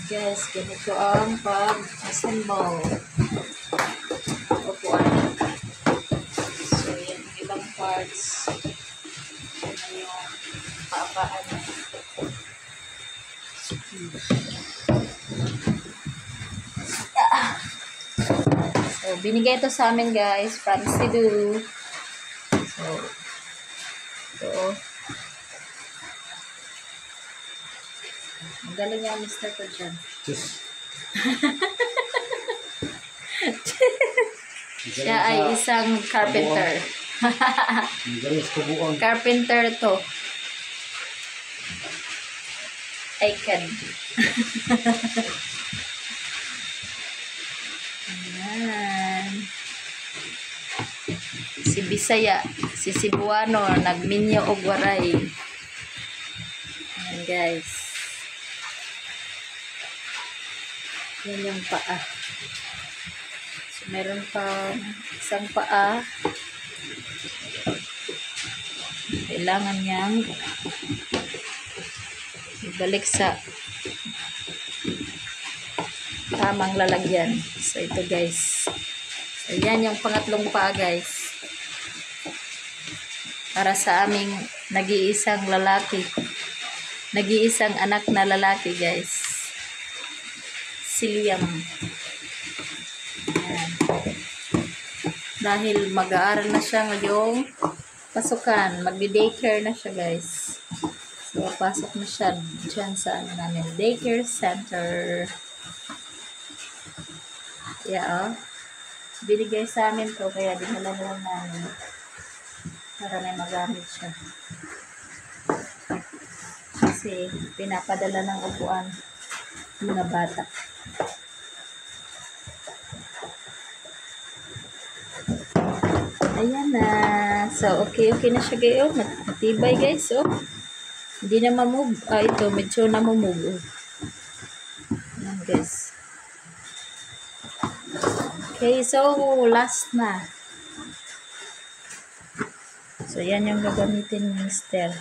Guys, ganito ang pag-assemble. Upuan. So, yan yung ibang parts. Yan yung paapaan. So, binigay ito sa amin guys from Cebu. So, ito. Magaling yan, Mr. ko dyan. Siya ay isang carpenter. Carpenter to. I can. Ayan. Si Bisaya, si Cebuano, nagminyo og waray. Ayan guys. Yan yung paa. So, meron pa isang paa. Kailangan niyang ibalik sa tamang lalagyan. So, ito guys. So, yan yung pangatlong paa guys. Para sa aming nag-iisang lalaki. Nag-iisang anak na lalaki guys. Si Liam. Ayan. Dahil mag-aaral na siya ngayong pasukan. Magdi-daycare na siya guys. So, pasok na siya dyan sa ano namin. Daycare center. Yeah, binigay sa amin to. Kaya dinala na lang namin. Para may magamit siya. Kasi pinapadala ng upuan mga bata. Ayan na. So, okay na siya guys. Matibay guys. Oh. Hindi na mamove. Ito. Medyo na mamove. Oh. Ayan guys. Okay. So, last na. So, yan yung gagamitin ni Mr.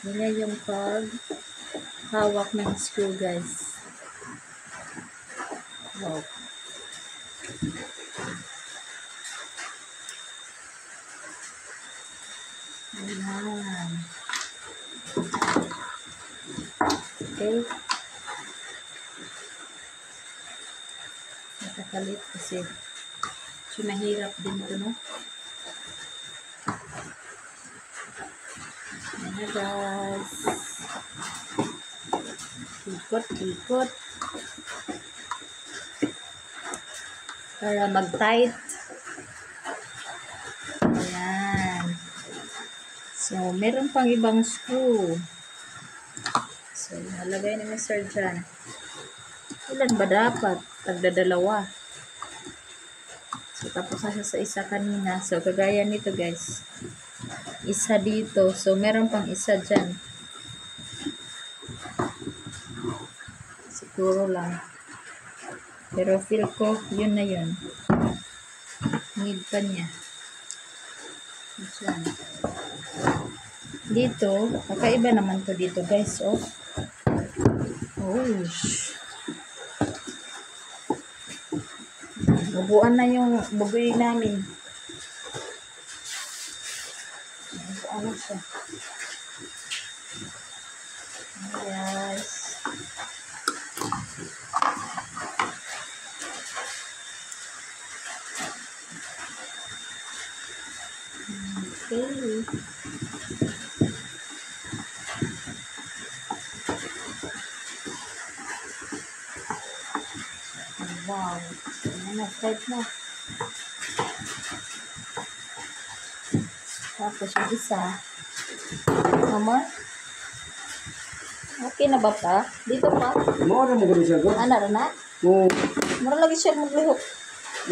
Ganyan yung pag-hawak ng screw guys. Wow. Ayan. Okay. Nakakalit kasi mahirap din ito, no? Ayan guys. Ikot. Para mag-tight. Ayan. So, meron pang ibang screw. So, nalagay ni Mr. dyan. Ilan ba dapat? Tagdadalawa. So, tapos na siya sa isa kanina. So, kagaya nito guys. Isa dito. So, meron pang isa dyan. Siguro lang. Pero feel ko, yun na yun. Need pa niya. Dyan. Dito, kakaiba naman to dito guys. Oh. Oh. Bubuan na yung baboy namin. Ano siya? Yes. Okay. Wow. Ayan na, start na. Tapos yung isa. Mama? Okay na ba pa? Dito pa? Mau na mo gani siya ko? Ano na? Oo. Mura lagi siya maglihok.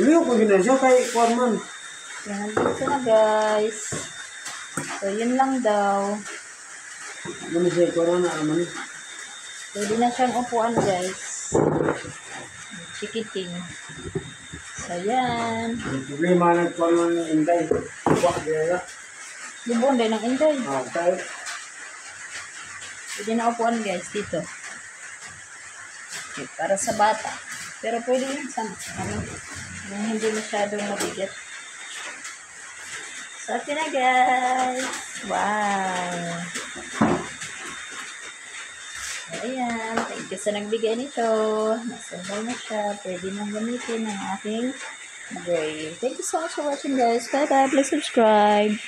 Lihok ko gina siya kay kuan man. Yan, dito na guys. So, yun lang daw. Ano siya kuan na naman. Pwede na siyang upuan guys. Chikiting. So, yan. Yung problema nagkuhan man ng Inday. Buwa diya. Libon din ng Inday. Tayo. Pwede na upuan guys dito. Okay, para sa bata. Pero pwede yun sa yung hindi masyadong mabigat. So, okay na guys. Wow. Ayan. Thank you sa nagbigay nito. Nasambal na siya. Pwede nang gamitin ng aking grade. Thank you so much for watching guys. Bye bye. Please subscribe.